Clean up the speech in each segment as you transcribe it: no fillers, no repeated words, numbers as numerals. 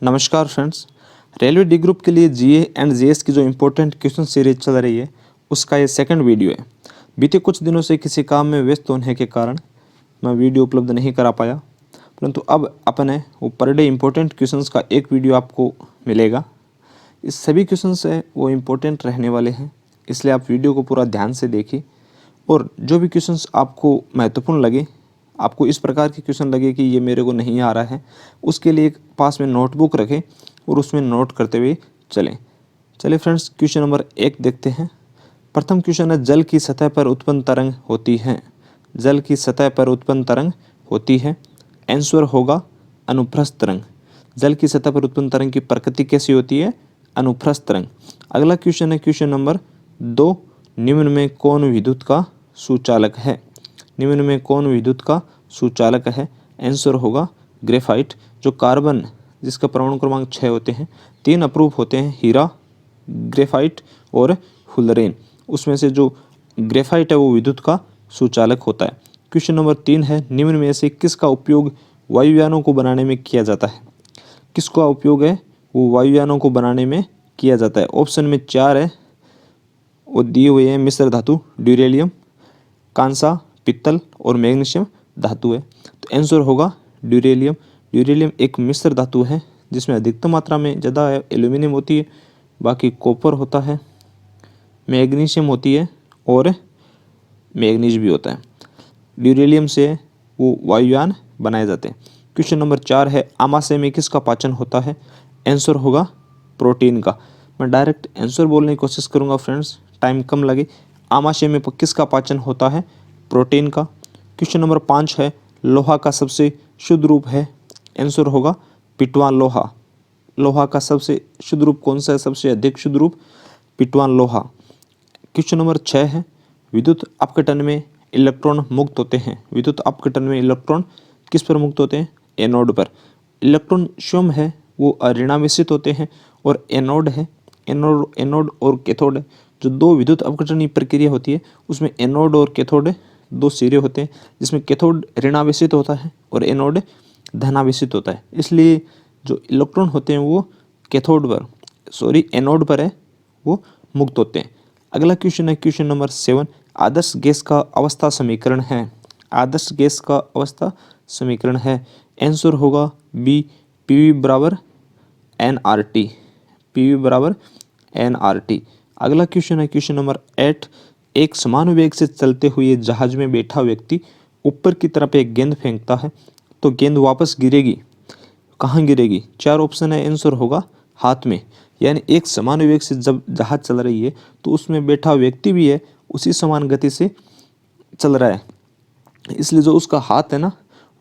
नमस्कार friends. Railway D group के लिए जीए एंड जीएस की जो इम्पोर्टेंट क्वेश्चन सीरीज चल रही है उसका ये सेकंड वीडियो है। बीते कुछ दिनों से किसी काम में व्यस्त होने के कारण मैं वीडियो उपलब्ध नहीं करा पाया, परंतु अब अपने वो पर डे इम्पोर्टेंट क्वेश्चंस का एक वीडियो आपको मिलेगा। इस सभी क्वेश्चंस है वो इम्पोर्टेंट रहने वाले हैं, इसलिए आप वीडियो को पूरा ध्यान से देखिए और जो भी क्वेश्चंस आपको महत्वपूर्ण लगे, आपको इस प्रकार के क्वेश्चन लगे कि ये मेरे को नहीं आ रहा है, उसके लिए एक पास में नोटबुक रखें और उसमें नोट करते हुए चलिए फ्रेंड्स, क्वेश्चन नंबर 1 देखते हैं। प्रथम क्वेश्चन है, जल की सतह पर उत्पन्न तरंग होती है। जल की सतह पर उत्पन्न तरंग होती है, आंसर होगा अनुप्रस्थ तरंग। जल की सतह पर उत्पन्न तरंग की प्रकृति कैसी होती है? अनुप्रस्थ तरंग। अगला क्वेश्चन है क्वेश्चन नंबर 2, निम्न में कौन विद्युत का सुचालक है? निम्न में कौन विद्युत का सुचालक है? आंसर होगा ग्रेफाइट। जो कार्बन जिसका परमाणु क्रमांक 6 होते हैं, 3 अप्रूव होते हैं, हीरा, ग्रेफाइट और फुलरेन। उसमें से जो ग्रेफाइट है वो विद्युत का सुचालक होता है। क्वेश्चन नंबर 3 है, निम्न में से किसका उपयोग वायुयानों को बनाने में किया जाता है? किसका उपयोग है वो वायुयानों को बनाने में किया जाता है? ऑप्शन में 4 है वो दिए हुए हैं, मिश्र धातु, ड्यूरेलियम, कांसा, पित्तल और मैग्नीशियम धातु है। तो आंसर होगा ड्यूरेलियम। ड्यूरेलियम एक मिश्र धातु है जिसमें अधिकतम मात्रा में ज़्यादा एल्यूमिनियम होती है, बाकी कॉपर होता है, मैग्नीशियम होती है और मैग्नीज भी होता है। ड्यूरेलियम से वो वायुयान बनाए जाते हैं। क्वेश्चन नंबर 4 है, आमाशय में किसका पाचन होता है? आंसर होगा प्रोटीन का। मैं डायरेक्ट आंसर बोलने की कोशिश करूँगा फ्रेंड्स, टाइम कम लगे। आमाशय में किसका पाचन होता है? प्रोटीन का। क्वेश्चन नंबर 5 है, लोहा का सबसे शुद्ध रूप है? आंसर होगा पिटवान लोहा। लोहा का सबसे शुद्ध रूप कौन सा है? सबसे अधिक शुद्ध रूप पिटवान लोहा। क्वेश्चन नंबर 6 है, विद्युत अपघटन में इलेक्ट्रॉन मुक्त होते हैं। विद्युत अपघटन में इलेक्ट्रॉन किस पर मुक्त होते हैं? एनोड पर। इलेक्ट्रॉन स्वयं है वो ऋणावेशित होते हैं और एनोड है, एनोड और कैथोड है। जो दो विद्युत अपघटनीय प्रक्रिया होती है उसमें एनोड और कैथोड दो सिरे होते हैं, जिसमें कैथोड ऋणावेशित होता है और एनोड धनावेशित होता है। इसलिए जो इलेक्ट्रॉन होते हैं वो कैथोड पर एनोड पर है वो मुक्त होते हैं। अगला क्वेश्चन है क्वेश्चन नंबर 7, आदर्श गैस का अवस्था समीकरण है। आदर्श गैस का अवस्था समीकरण है, आंसर होगा बी, पीवी बराबर एनआरटी। पीवी बराबर एनआरटी। अगला क्वेश्चन है क्वेश्चन नंबर 8, एक समान वेग से चलते हुए जहाज में बैठा व्यक्ति ऊपर की तरफ एक गेंद फेंकता है तो गेंद वापस गिरेगी, कहाँ गिरेगी? 4 ऑप्शन है, आंसर होगा हाथ में। यानी एक समान वेग से जब जहाज चल रही है तो उसमें बैठा व्यक्ति भी है उसी समान गति से चल रहा है, इसलिए जो उसका हाथ है ना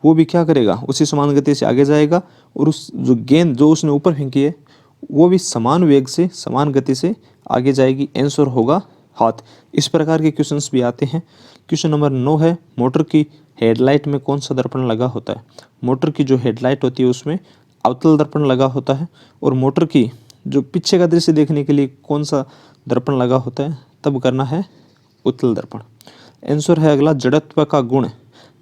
वो भी क्या करेगा? उसी समान गति से आगे जाएगा और उस जो गेंद जो उसने ऊपर फेंकी है वो भी समान वेग से समान गति से आगे जाएगी, आंसर होगा हाथ। इस प्रकार के क्वेश्चंस भी आते हैं। क्वेश्चन नंबर 9 है, मोटर की हेडलाइट में कौन सा दर्पण लगा होता है? मोटर की जो हेडलाइट होती है उसमें अवतल दर्पण लगा होता है और मोटर की जो पीछे का दृश्य देखने के लिए कौन सा दर्पण लगा होता है? तब करना है उत्तल दर्पण। आंसर है अगला जड़त्व का गुण।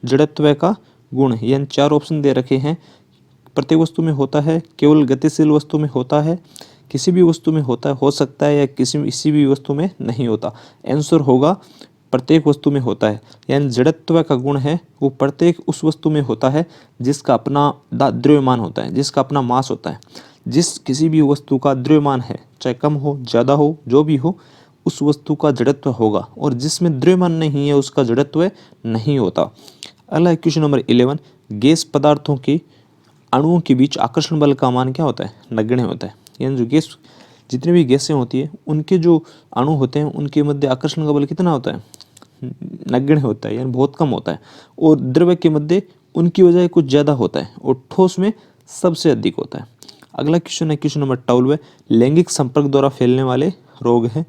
जड़त्व का गुण, यानी 4 ऑप्शन दे रखे हैं। प्रत्येक वस्तु में होता है, केवल गतिशील वस्तु में होता है, किसी भी वस्तु में होता है, हो सकता है, या किसी भी वस्तु में नहीं होता। आंसर होगा प्रत्येक वस्तु में होता है। यानी जड़त्व का गुण है वो प्रत्येक उस वस्तु में होता है जिसका अपना द्रव्यमान होता है, जिसका अपना मास होता है। जिस किसी भी वस्तु का द्रव्यमान है, चाहे कम हो ज़्यादा हो जो भी हो, उस वस्तु का जड़त्व होगा, और जिसमें द्रव्यमान नहीं है उसका जड़त्व नहीं होता। अगला क्वेश्चन नंबर 11, गैस पदार्थों के अणुओं के बीच आकर्षण बल का मान क्या होता है? नगण्य होता है। यानी जो गैस, जितनी भी गैसें होती है उनके जो अणु होते हैं उनके मध्य आकर्षण का बल कितना होता है? नगण्य होता है, यानी बहुत कम होता है। और द्रव्य के मध्य उनकी वजह कुछ ज़्यादा होता है और ठोस में सबसे अधिक होता है। अगला क्वेश्चन है क्वेश्चन नंबर 12, लैंगिक संपर्क द्वारा फैलने वाले रोग हैं।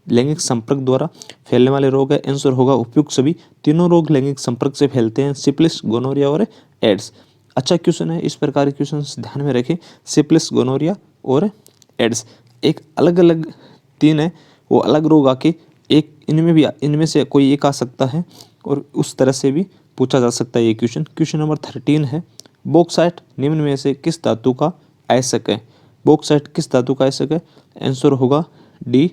लैंगिक संपर्क द्वारा फैलने वाले रोग है, आंसर होगा उपयुक्त सभी। तीनों रोग लैंगिक संपर्क से फैलते हैं, सिफिलिस, गोनोरिया और एड्स। अच्छा क्वेश्चन है, इस प्रकार के क्वेश्चन ध्यान में रखें। सिफिलिस, गोनोरिया और एड्स एक अलग अलग 3 है, वो अलग रोग आके एक इनमें से कोई एक आ सकता है और उस तरह से भी पूछा जा सकता है ये क्वेश्चन। क्वेश्चन नंबर 13 है, बॉक्साइट निम्न में से किस धातु का अयस्क है? बॉक्साइट किस धातु का अयस्क है? आंसर होगा डी,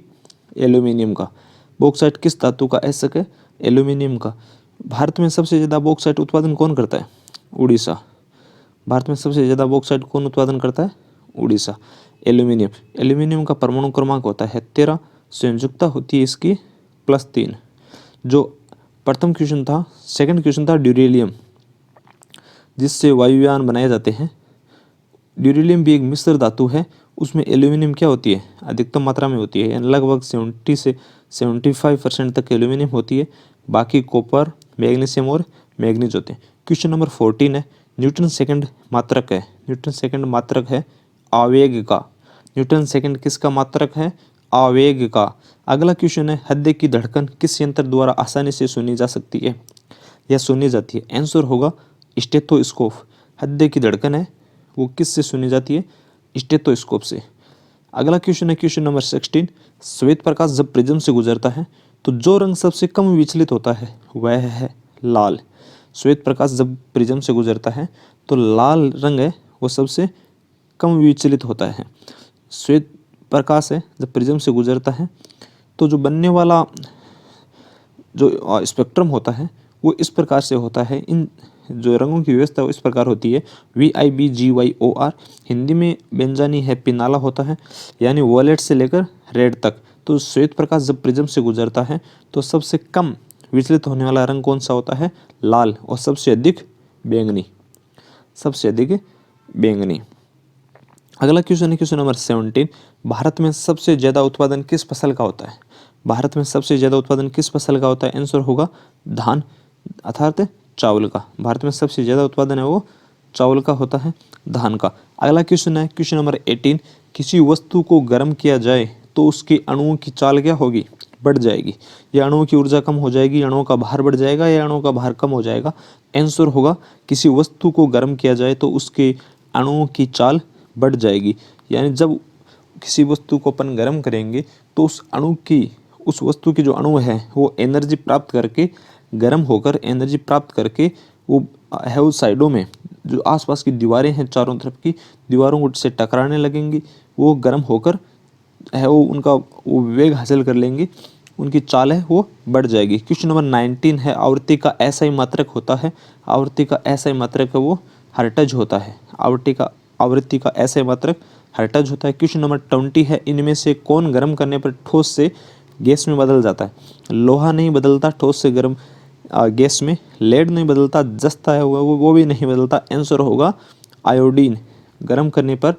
एल्यूमिनियम का। बॉक्साइट किस धातु का अयस्क है? एल्यूमिनियम का। भारत में सबसे ज़्यादा बॉक्साइट उत्पादन कौन करता है? उड़ीसा। भारत में सबसे ज़्यादा बॉक्साइट कौन उत्पादन करता है? उड़ीसा। एल्यूमिनियम, एल्यूमिनियम का परमाणु क्रमांक होता है 13, संयुक्ता होती है इसकी +3। जो प्रथम क्वेश्चन था, सेकंड क्वेश्चन था ड्यूरेलियम, जिससे वायुयान बनाए जाते हैं। ड्यूरेलियम भी एक मिश्र धातु है, उसमें एल्यूमिनियम क्या होती है? अधिकतम मात्रा में होती है, यानी लगभग 70 से 75% तक एल्यूमिनियम होती है। बाकी कॉपर, मैग्नीशियम और मैग्नीज होते हैं। क्वेश्चन नंबर 14 है, न्यूटन सेकंड मात्रक है। न्यूटन सेकंड मात्रक है आवेग का। न्यूटन सेकंड किसका मात्रक है? आवेग का। अगला क्वेश्चन है, हृदय की धड़कन किस यंत्र द्वारा आसानी से सुनी जा सकती है या सुनी जाती है? आंसर होगा स्टेथोस्कोप। हृदय की धड़कन है वो किससे सुनी जाती है? स्टेथोस्कोप से। अगला क्वेश्चन है क्वेश्चन नंबर 16, श्वेत प्रकाश जब प्रिज्म से गुजरता है तो जो रंग सबसे कम विचलित होता है वह है लाल। श्वेत प्रकाश जब प्रिज्म से गुजरता है तो लाल रंग है वो सबसे कम विचलित होता है। श्वेत प्रकाश है जब प्रिज्म से गुजरता है तो जो बनने वाला जो स्पेक्ट्रम होता है वो इस प्रकार से होता है। इन जो रंगों की व्यवस्था इस प्रकार होती है, VIBGYOR। हिंदी में बेंजानी है पिनाला होता है, यानी वॉयलेट से लेकर रेड तक। तो श्वेत प्रकाश जब प्रिज्म से गुजरता है तो सबसे कम विचलित होने वाला रंग कौन सा होता है? लाल। और सबसे अधिक बैंगनी, सबसे अधिक बैंगनी। अगला क्वेश्चन है क्वेश्चन नंबर 17, भारत में सबसे ज़्यादा उत्पादन किस फसल का होता है? भारत में सबसे ज़्यादा उत्पादन किस फसल का होता है? आंसर होगा धान अर्थात चावल का। भारत में सबसे ज़्यादा उत्पादन है वो चावल का होता है, धान का। अगला क्वेश्चन है क्वेश्चन नंबर 18, किसी वस्तु को गर्म किया जाए तो उसके अणुओं की चाल क्या होगी? बढ़ जाएगी। या अणुओं की ऊर्जा कम हो जाएगी, अणुओं का भार बढ़ जाएगा, या अणुओं का भार कम हो जाएगा? आंसर होगा किसी वस्तु को गर्म किया जाए तो उसके अणुओं की चाल बढ़ जाएगी। यानी जब किसी वस्तु को अपन गर्म करेंगे तो उस वस्तु की जो अणु है वो एनर्जी प्राप्त करके, गर्म होकर एनर्जी प्राप्त करके वो है उस साइडों में जो आसपास की दीवारें हैं, चारों तरफ की दीवारों को से टकराने लगेंगी। वो गर्म होकर है वो उनका वो वेग हासिल कर लेंगी, उनकी चाल है वो बढ़ जाएगी। क्वेश्चन नंबर 19 है, आवृत्ति का ऐसा ही मात्रक होता है। आवृत्ति का ऐसा ही मात्रक है वो हर्ट्ज होता है। आवृत्ति का ऐसा ही मात्रक हर्ट्ज होता है। क्वेश्चन नंबर 20 है, इनमें से कौन गर्म करने पर ठोस से गैस में बदल जाता है? लोहा नहीं बदलता ठोस से गर्म गैस में, लेड नहीं बदलता, जस्ता है वो भी नहीं बदलता। आंसर होगा आयोडीन। गर्म करने पर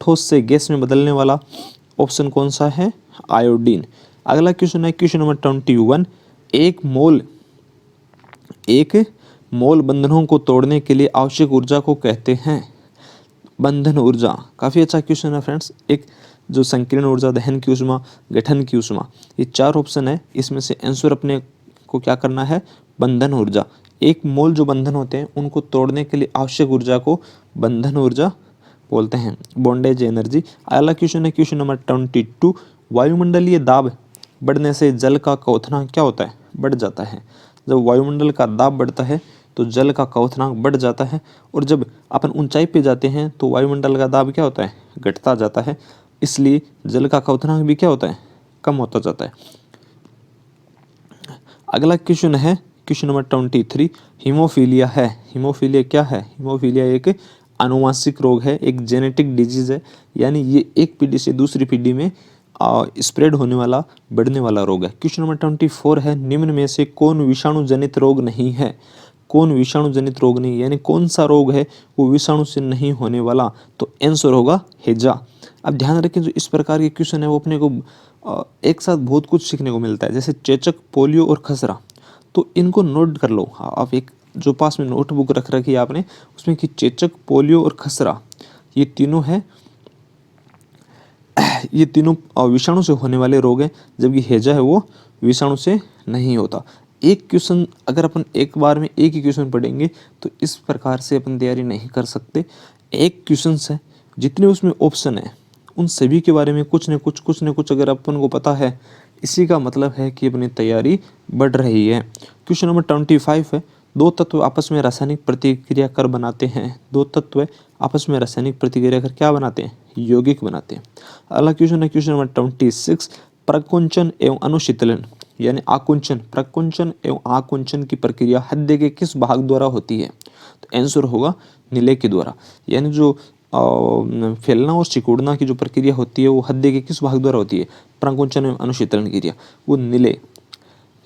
ठोस से गैस में बदलने वाला ऑप्शन कौन सा है? आयोडीन। अगला क्वेश्चन है क्वेश्चन नंबर 21, एक मोल बंधनों को तोड़ने के लिए आवश्यक ऊर्जा को कहते हैं बंधन ऊर्जा। काफ़ी अच्छा क्वेश्चन है फ्रेंड्स। एक जो संकीर्ण ऊर्जा, दहन की ऊष्मा, गठन की ऊष्मा, ये 4 ऑप्शन है, इसमें से आंसर अपने को क्या करना है? बंधन ऊर्जा। एक मोल जो बंधन होते हैं उनको तोड़ने के लिए आवश्यक ऊर्जा को बंधन ऊर्जा बोलते हैं, बॉन्डेज एनर्जी। अगला क्वेश्चन है क्वेश्चन नंबर 22, वायुमंडलीय दाब बढ़ने से जल का क्वथनांक क्या होता है? बढ़ जाता है। जब वायुमंडल का दाब बढ़ता है तो जल का क्वथनांक बढ़ जाता है, और जब अपन ऊंचाई पे जाते हैं तो वायुमंडल का दाब क्या होता है? घटता जाता है। इसलिए जल का क्वथनांक भी क्या होता है? कम होता जाता है। अगला क्वेश्चन है क्वेश्चन नंबर 23, हीमोफीलिया है। हीमोफीलिया क्या है? हीमोफीलिया एक आनुवांशिक रोग है, एक जेनेटिक डिजीज है, यानी ये एक पीढ़ी से दूसरी पीढ़ी में स्प्रेड होने वाला, बढ़ने वाला रोग है। क्वेश्चन नंबर 24 है, निम्न में से कौन विषाणु जनित रोग नहीं है? कौन विषाणु जनित रोग नहीं, यानी कौन सा रोग है वो विषाणु से नहीं होने वाला? तो आंसर होगा हैजा। अब ध्यान रखें, जो इस प्रकार के क्वेश्चन है वो अपने को एक साथ बहुत कुछ सीखने को मिलता है, जैसे चेचक, पोलियो और खसरा। तो इनको नोट कर लो आप, एक जो पास में नोटबुक रख रखी है आपने उसमें कि चेचक, पोलियो और खसरा ये तीनों है, ये तीनों विषाणु से होने वाले रोग हैं, जबकि हैजा है वो विषाणु से नहीं होता। एक क्वेश्चन अगर अपन एक बार में एक ही क्वेश्चन पढ़ेंगे तो इस प्रकार से अपन तैयारी नहीं कर सकते। एक क्वेश्चन है, जितने उसमें ऑप्शन है उन सभी के बारे में कुछ न कुछ अगर अपन को पता है, इसी का मतलब है कि अपनी तैयारी बढ़ रही है। क्वेश्चन नंबर 25 है, दो तत्व आपस में रासायनिक प्रतिक्रिया कर बनाते हैं। दो तत्व आपस में रासायनिक प्रतिक्रिया कर क्या बनाते हैं, यौगिक बनाते हैं। अगला क्वेश्चन है क्वेश्चन नंबर 26, प्रकुंचन एवं अनुशीतलन यानी आकुंचन, प्रकुंचन एवं आकुंचन की प्रक्रिया हृदय के किस भाग द्वारा होती है? तो आंसर होगा निलय के द्वारा। यानी जो फैलना और सिकुड़ना की जो प्रक्रिया होती है वो हृदय के किस भाग द्वारा होती है? प्रकुंचन एवं अनुशीतलन क्रिया वो निलय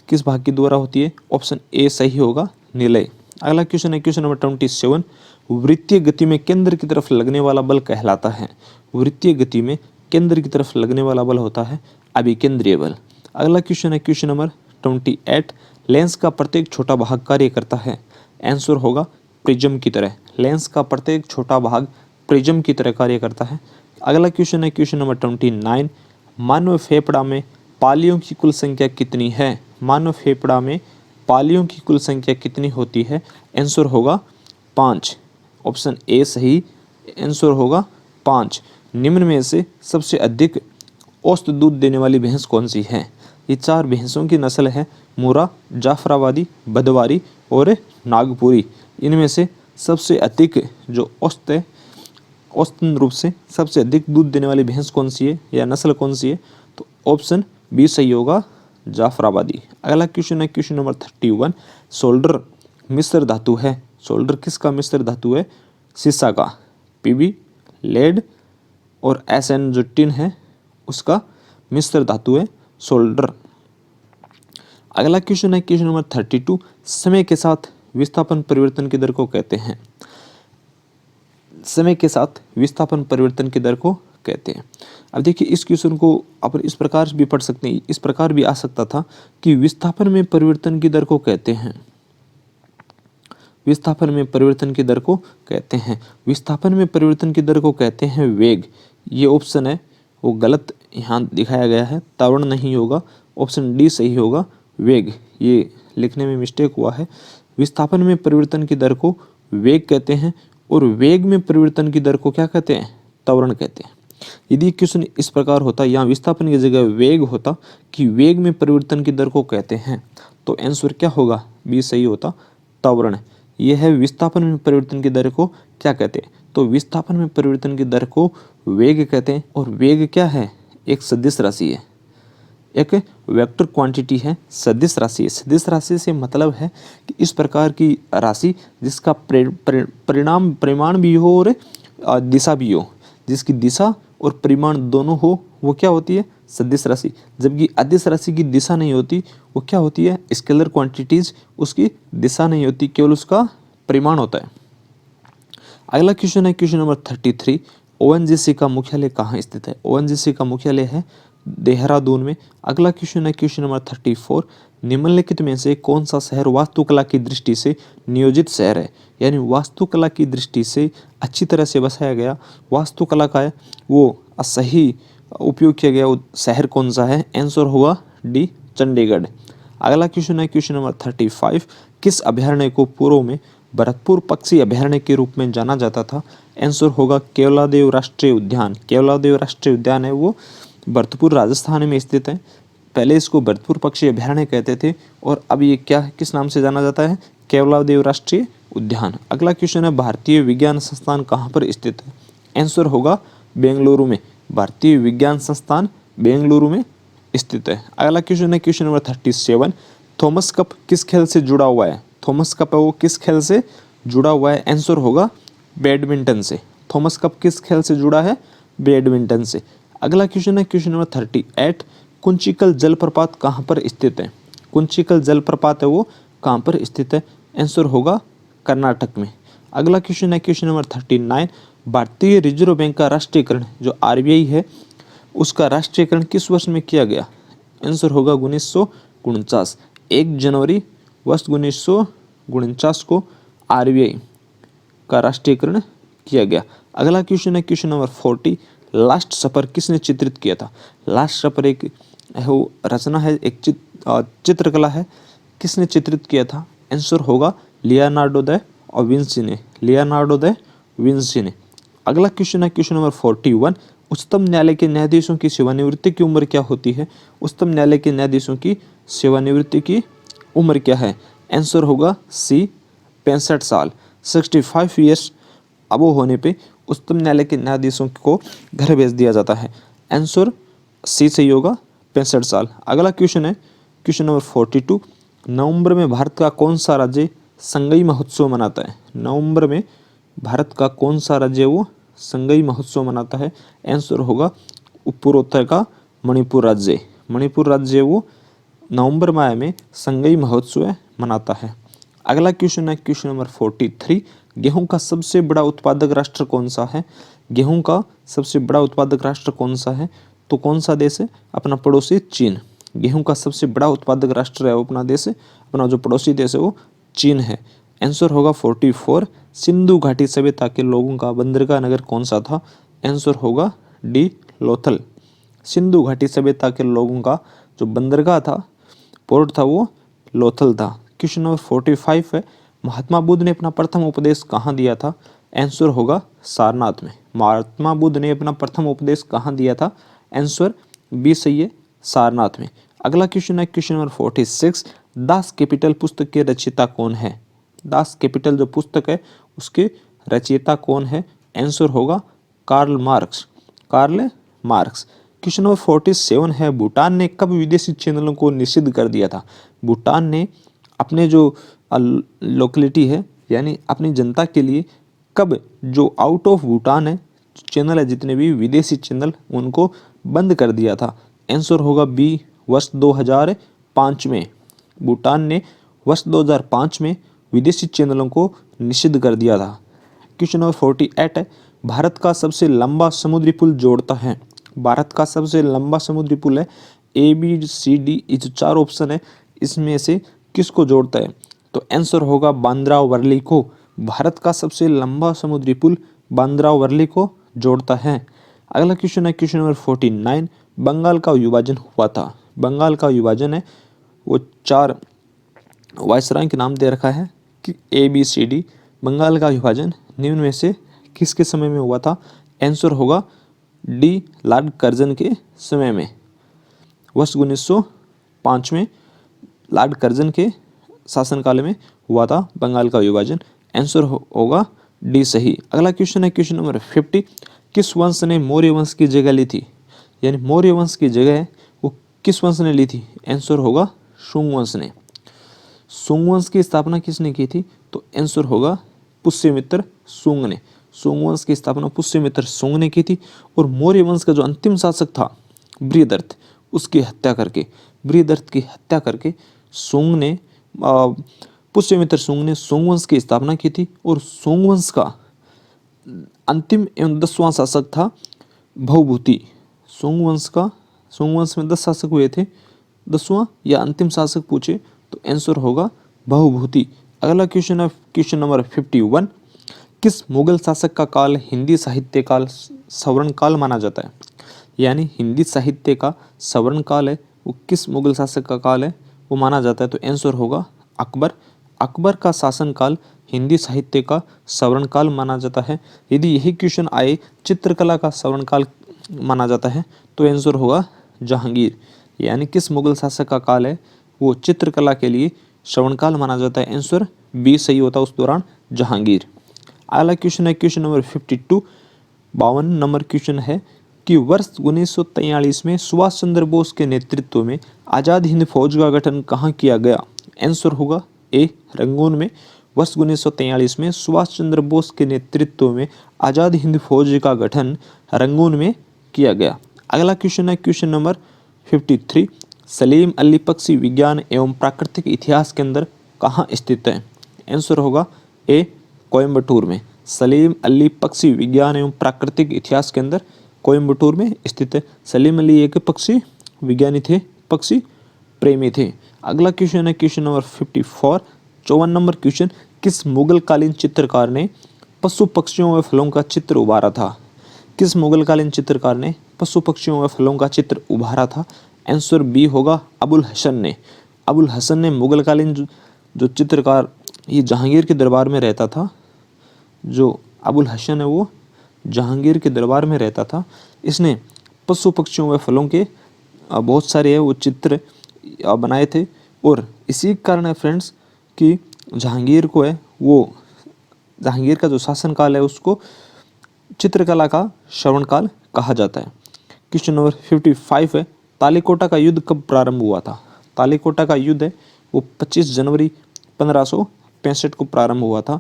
किस भाग के द्वारा होती है? ऑप्शन ए सही होगा, निलय। अगला क्वेश्चन है क्वेश्चन नंबर 27, वृत्तीय गति में केंद्र की तरफ लगने वाला बल कहलाता है। वृत्तीय गति में केंद्र की तरफ लगने वाला बल होता है अभिकेंद्रीय बल। अगला क्वेश्चन है क्वेश्चन नंबर 28, लेंस का प्रत्येक छोटा भाग कार्य करता है। आंसर होगा प्रिज्म की तरह। लेंस का प्रत्येक छोटा भाग प्रिज्म की तरह कार्य करता है। अगला क्वेश्चन है क्वेश्चन नंबर 29, मानव फेफड़ा में पालियों की कुल संख्या कितनी है? मानव फेफड़ा में पालियों की कुल संख्या कितनी होती है? आंसर होगा 5। ऑप्शन ए सही, आंसर होगा 5। निम्न में से सबसे अधिक औसत दूध देने वाली भैंस कौन सी है? ये 4 भैंसों की नस्ल है मुर्रा, जाफराबादी, भदवारी और नागपुरी। इनमें से सबसे अधिक जो औसतन रूप से सबसे अधिक दूध देने वाली भैंस कौन सी है या नस्ल कौन सी है? तो ऑप्शन बी सही होगा, जाफराबादी। अगला क्वेश्चन है क्वेश्चन नंबर 31, सोल्डर मिश्र धातु है। सोल्डर किसका मिश्र धातु है? सीसा का। पीबी, लेड और एसएन जो टिन है उसका मिश्र धातु है सोल्डर। अगला क्वेश्चन है क्वेश्चन नंबर 32, समय के साथ विस्थापन परिवर्तन की दर को कहते हैं। समय के साथ विस्थापन परिवर्तन की दर को कहते हैं। अब देखिए इस क्वेश्चन को अपन इस प्रकार भी पढ़ सकते हैं, इस प्रकार भी आ सकता था कि विस्थापन में परिवर्तन की दर को कहते हैं। विस्थापन में परिवर्तन की दर को कहते हैं। विस्थापन में परिवर्तन की दर को कहते हैं वेग। ये ऑप्शन है वो गलत यहाँ दिखाया गया है, त्वरण नहीं होगा। ऑप्शन डी सही होगा, वेग। ये लिखने में मिस्टेक हुआ है। विस्थापन में परिवर्तन की दर को वेग कहते हैं और वेग में परिवर्तन की दर को क्या कहते हैं? त्वरण कहते हैं। यदि क्वेश्चन इस प्रकार होता, यहाँ विस्थापन की जगह वेग होता कि वेग में परिवर्तन की दर को कहते हैं, तो आंसर क्या होगा? बी सही होता, त्वरण। यह है विस्थापन में परिवर्तन की दर को क्या कहते हैं? तो विस्थापन में परिवर्तन की दर को वेग कहते हैं। और वेग क्या है? एक सदिश राशि है, एक वेक्टर क्वांटिटी है, सदिश राशि है। सदिश राशि से मतलब है कि इस प्रकार की राशि जिसका परिमाण भी हो और दिशा भी हो, जिसकी दिशा और परिमाण दोनों हो, वो क्या होती है? सदिश राशि। जबकि अदिश राशि की दिशा नहीं होती, वो क्या होती है? स्केलर क्वांटिटीज, उसकी दिशा नहीं होती, केवल उसका परिमाण होता है। अगला क्वेश्चन है क्वेश्चन नंबर 33, ओएनजीसी का मुख्यालय कहाँ स्थित है? ओएनजीसी का मुख्यालय है देहरादून में। अगला क्वेश्चन है क्वेश्चन नंबर 34, निम्नलिखित में से कौन सा शहर वास्तुकला की दृष्टि से नियोजित शहर है? यानी वास्तुकला की दृष्टि से अच्छी तरह से बसाया गया वास्तुकला का है वो सही उपयोग किया गया वो शहर कौन सा है? आंसर होगा डी, चंडीगढ़। अगला क्वेश्चन है क्वेश्चन नंबर 35, किस अभयारण्य को पूर्व में भरतपुर पक्षी अभयारण्य के रूप में जाना जाता था? आंसर होगा केवलादेव राष्ट्रीय उद्यान। केवलादेव राष्ट्रीय उद्यान है वो भरतपुर राजस्थान में स्थित है। पहले इसको भरतपुर पक्षी अभयारण्य कहते थे और अब ये क्या किस नाम से जाना जाता है? केवलादेव राष्ट्रीय उद्यान। अगला क्वेश्चन है भारतीय विज्ञान संस्थान कहाँ पर स्थित है? आंसर होगा बेंगलुरु में। भारतीय विज्ञान संस्थान बेंगलुरु में स्थित है। अगला क्वेश्चन है क्वेश्चन नंबर 37, थॉमस कप किस खेल से जुड़ा हुआ है? थॉमस कप है वो किस खेल से जुड़ा हुआ है? आंसर होगा बैडमिंटन से। थॉमस कप किस खेल से जुड़ा है? बैडमिंटन से। अगला क्वेश्चन है क्वेश्चन नंबर 38, कुंचिकल जलप्रपात कहाँ पर स्थित है? कुंचिकल जलप्रपात है वो कहाँ पर स्थित है? आंसर होगा कर्नाटक में। अगला क्वेश्चन है क्वेश्चन नंबर 39, भारतीय रिजर्व बैंक का राष्ट्रीयकरण जो आरबीआई है उसका राष्ट्रीयकरण किस वर्ष में किया गया? आंसर होगा 1949। 1 जनवरी वर्ष 1949 को आरबीआई का राष्ट्रीयकरण किया गया। अगला क्वेश्चन है क्वेश्चन नंबर 40, लास्ट सफर किसने चित्रित किया था? लास्ट सफर एक वो रचना है, एक चित्रकला है, किसने चित्रित किया था? आंसर होगा लियोनार्डो दा विंची ने। लियोनार्डो दा विंची ने। अगला क्वेश्चन है क्वेश्चन नंबर 41, उच्चतम न्यायालय के न्यायाधीशों की सेवानिवृत्ति की उम्र क्या होती है? उच्चतम न्यायालय के न्यायाधीशों की सेवानिवृत्ति की उम्र क्या है? आंसर होगा सी, 65 साल, 65 ईयर्स अबोह होने पे उच्चतम न्यायालय के न्यायाधीशों को घर भेज दिया जाता है। आंसर सी सही होगा 65 साल। अगला क्वेश्चन है क्वेश्चन नंबर 42। नवंबर में भारत का कौन सा राज्य संगई महोत्सव मनाता है? नवंबर में भारत का कौन सा राज्य वो संगई महोत्सव मनाता है? आंसर होगा पूर्वोत्तर का मणिपुर राज्य। मणिपुर राज्य वो नवंबर माह में संगई महोत्सव मनाता है। अगला क्वेश्चन है क्वेश्चन नंबर 43। गेहूं का सबसे बड़ा उत्पादक राष्ट्र कौन सा है? गेहूं का सबसे बड़ा उत्पादक राष्ट्र कौन सा है? तो कौन सा देश है? अपना पड़ोसी चीन। गेहूं का सबसे बड़ा उत्पादक राष्ट्र है वो अपना देश है, अपना जो पड़ोसी देश है वो चीन है। आंसर होगा 44। सिंधु घाटी सभ्यता के लोगों का बंदरगाह नगर कौन सा था? आंसर होगा डी लोथल। सिंधु घाटी सभ्यता के लोगों का जो बंदरगाह था, पोर्ट था, वो लोथल था। क्वेश्चन नंबर 45 है महात्मा बुद्ध ने अपना प्रथम उपदेश कहाँ दिया था? आंसर होगा सारनाथ में। महात्मा बुद्ध ने अपना प्रथम उपदेश कहाँ दिया था? आंसर बी सही है, सारनाथ में। अगला क्वेश्चन है क्वेश्चन नंबर 46। दास कैपिटल पुस्तक के रचयिता कौन है? दास कैपिटल जो पुस्तक है उसके रचयिता कौन है? आंसर होगा Karl Marx. Karl Marx. Question number 47 है भूटान ने कब विदेशी चैनलों को निषिद्ध कर दिया था? भूटान ने अपने जो लोकेलिटी है यानी अपनी जनता के लिए कब जो आउट ऑफ भूटान है चैनल है जितने भी विदेशी चैनल उनको बंद कर दिया था? आंसर होगा बी वर्ष 2005 में। भूटान ने वर्ष 2005 में विदेशी चैनलों को निषिद्ध कर दिया था। क्वेश्चन नंबर 48 है भारत का सबसे लंबा समुद्री पुल जोड़ता है? भारत का सबसे लंबा समुद्री पुल है ए बी सी डी, ये जो 4 ऑप्शन है इसमें से किसको जोड़ता है? तो आंसर होगा बांद्रा वर्ली को। भारत का सबसे लंबा समुद्री पुल बांद्रा वर्ली को जोड़ता है। अगला क्वेश्चन है क्वेश्चन नंबर 49। बंगाल का विभाजन हुआ था? बंगाल का विभाजन है वो 4 वायसराय के नाम दे रखा है कि A B C D. Bengal का विभाजन निम्न में से किसके समय में हुआ था? आंसर होगा डी लॉर्ड कर्जन के समय में। वर्ष 1905 में लॉर्ड कर्जन के शासनकाल में हुआ था बंगाल का विभाजन। आंसर होगा डी सही। अगला क्वेश्चन है क्वेश्चन नंबर 50। किस वंश ने मौर्य वंश की जगह ली थी? यानी मौर्य वंश की जगह वो किस वंश ने ली थी? आंसर होगा शुंग वंश ने। शुंग वंश की स्थापना किसने की थी? तो आंसर होगा पुष्यमित्र शुंग ने। शुंग वंश की स्थापना पुष्यमित्र शुंग ने की थी। और मौर्य वंश का जो अंतिम शासक था बृहदर्थ, उसकी हत्या करके, बृहदर्थ की हत्या करके शुंग ने पुष्यमित्र शुंग ने शुंग वंश की स्थापना की थी। और शुंग वंश का अंतिम एवं 10वां शासक था भवभूति। शुंग वंश में 10 शासक हुए थे, 10वां या अंतिम शासक पूछे तो आंसर होगा भवभूति। अगला क्वेश्चन है क्वेश्चन नंबर 51। किस मुगल शासक का काल हिंदी साहित्य काल स्वर्ण काल माना जाता है? यानी हिंदी साहित्य का स्वर्ण काल है वो किस मुगल शासक का काल है वो माना जाता है? तो आंसर होगा अकबर। अकबर का शासनकाल हिंदी साहित्य का स्वर्ण काल माना जाता है। यदि यही क्वेश्चन आए चित्रकला का स्वर्ण काल माना जाता है तो आंसर होगा जहांगीर। यानी किस मुगल शासक का काल है वो चित्रकला के लिए स्वर्ण काल माना जाता है? आंसर बी सही होता है उस दौरान जहांगीर। अगला क्वेश्चन है क्वेश्चन नंबर 52। 52 नंबर क्वेश्चन है कि वर्ष 1943 में सुभाष चंद्र बोस के नेतृत्व में आज़ाद हिंद फौज का गठन कहाँ किया गया? आंसर होगा ए रंगून में। वर्ष 1943 में सुभाष चंद्र बोस के नेतृत्व में आज़ाद हिंद फौज का गठन रंगून में किया गया। अगला क्वेश्चन है क्वेश्चन नंबर 53। सलीम अली पक्षी विज्ञान एवं प्राकृतिक इतिहास केंद्र कहाँ स्थित है? आंसर होगा ए कोयम्बटूर में। सलीम अली पक्षी विज्ञान एवं प्राकृतिक इतिहास केंद्र कोयम्बटूर में स्थित है। सलीम अली एक पक्षी विज्ञानी थे, पक्षी प्रेमी थे। अगला क्वेश्चन है क्वेश्चन नंबर 54। 54 number question. किस मुगल कालीन चित्रकार ने पशु पक्षियों व फलों का चित्र उभारा था? किस मुगल कालीन चित्रकार ने पशु पक्षियों व फलों का चित्र उभारा था? आंसर बी होगा अबुल हसन ने। अबुल हसन ने मुगल कालीन जो चित्रकार ये जहांगीर के दरबार में रहता था, जो अबुल हसन है वो जहांगीर के दरबार में रहता था। इसने पशु पक्षियों व फलों के बहुत सारे है वो चित्र बनाए थे। और इसी कारण है फ्रेंड्स कि जहांगीर को है वो जहांगीर का जो शासनकाल है उसको चित्रकला का श्रवणकाल कहा जाता है। क्वेश्चन नंबर 55 है, तालीकोटा का युद्ध कब प्रारंभ हुआ था? तालीकोटा का युद्ध है वो 25 जनवरी 1565 को प्रारंभ हुआ था।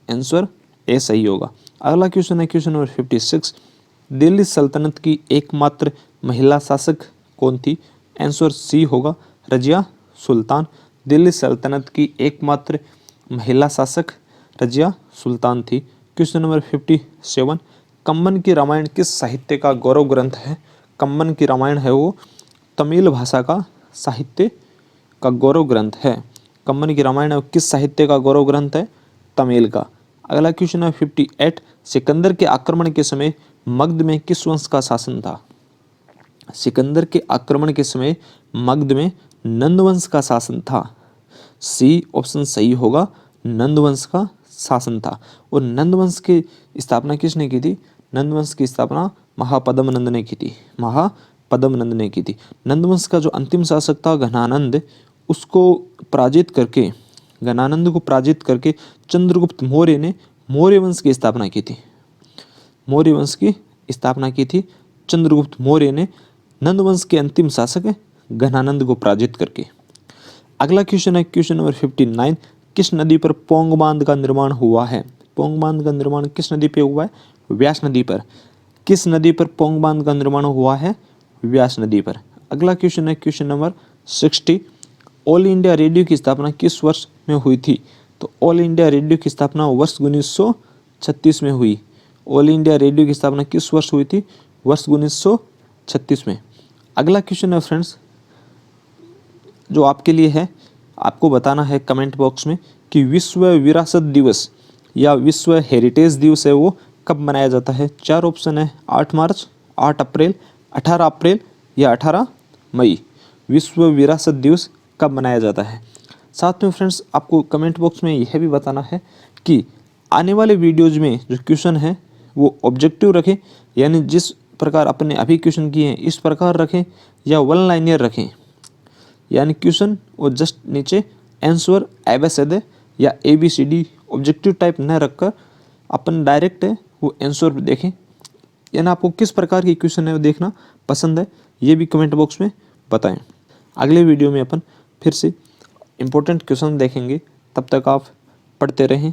आंसर ए सही होगा। अगला क्वेश्चन है क्वेश्चन नंबर 56, दिल्ली सल्तनत की एकमात्र महिला शासक कौन थी? आंसर सी होगा, रजिया सुल्तान। दिल्ली सल्तनत की एकमात्र महिला शासक रजिया सुल्तान थी। क्वेश्चन नंबर 57, कम्बन की रामायण किस साहित्य का गौरव ग्रंथ है? कम्बन की रामायण है वो तमिल भाषा का साहित्य का गौरव ग्रंथ है। कम्बन की रामायण है किस साहित्य का गौरव ग्रंथ है? तमिल का। अगला क्वेश्चन है 58, सिकंदर के आक्रमण के समय मगध में किस वंश का शासन था? सिकंदर के आक्रमण के समय मगध में नंद वंश का शासन था। सी ऑप्शन सही होगा, नंद वंश का शासन था। और नंद वंश की स्थापना किसने की थी? नंद वंश की स्थापना महापद्म नंद ने की थी। महापद्म नंद ने की थी। नंद वंश का जो अंतिम शासक था घनानंद, उसको पराजित करके, घनानंद को पराजित करके चंद्रगुप्त मौर्य ने मौर्य वंश की स्थापना की थी। मौर्य वंश की स्थापना की थी चंद्रगुप्त मौर्य ने नंद वंश के अंतिम शासक घनानंद को पराजित करके। अगला क्वेश्चन है क्वेश्चन नंबर 59, किस नदी पर पोंग बांध का निर्माण हुआ है? पोंग बांध का निर्माण किस नदी पे हुआ है? व्यास नदी पर। किस नदी पर पोंग बांध का निर्माण हुआ है? व्यास नदी पर। अगला क्वेश्चन है question number 60, all India radio की स्थापना किस वर्ष में हुई थी? तो ऑल इंडिया रेडियो की स्थापना वर्ष 1936 में हुई। ऑल इंडिया रेडियो की स्थापना किस वर्ष हुई थी? वर्ष 1936 में। अगला क्वेश्चन है फ्रेंड्स जो आपके लिए है, आपको बताना है कमेंट बॉक्स में कि विश्व विरासत दिवस या विश्व हेरिटेज दिवस है वो कब मनाया जाता है? 4 ऑप्शन है, 8 मार्च, 8 अप्रैल, 18 अप्रैल या 18 मई। विश्व विरासत दिवस कब मनाया जाता है? साथ में फ्रेंड्स आपको कमेंट बॉक्स में यह भी बताना है कि आने वाले वीडियोज में जो क्वेश्चन है वो ऑब्जेक्टिव रखें, यानी जिस प्रकार अपने अभी क्वेश्चन किए हैं इस प्रकार रखें, या वन लाइनर रखें, यानी क्वेश्चन और जस्ट नीचे आंसर ABCD या ABCD ऑब्जेक्टिव टाइप न रखकर अपन डायरेक्ट है वो आंसर देखें। यानी आपको किस प्रकार की क्वेश्चन है वो देखना पसंद है, ये भी कमेंट बॉक्स में बताएं। अगले वीडियो में अपन फिर से इम्पोर्टेंट क्वेश्चन देखेंगे, तब तक आप पढ़ते रहें।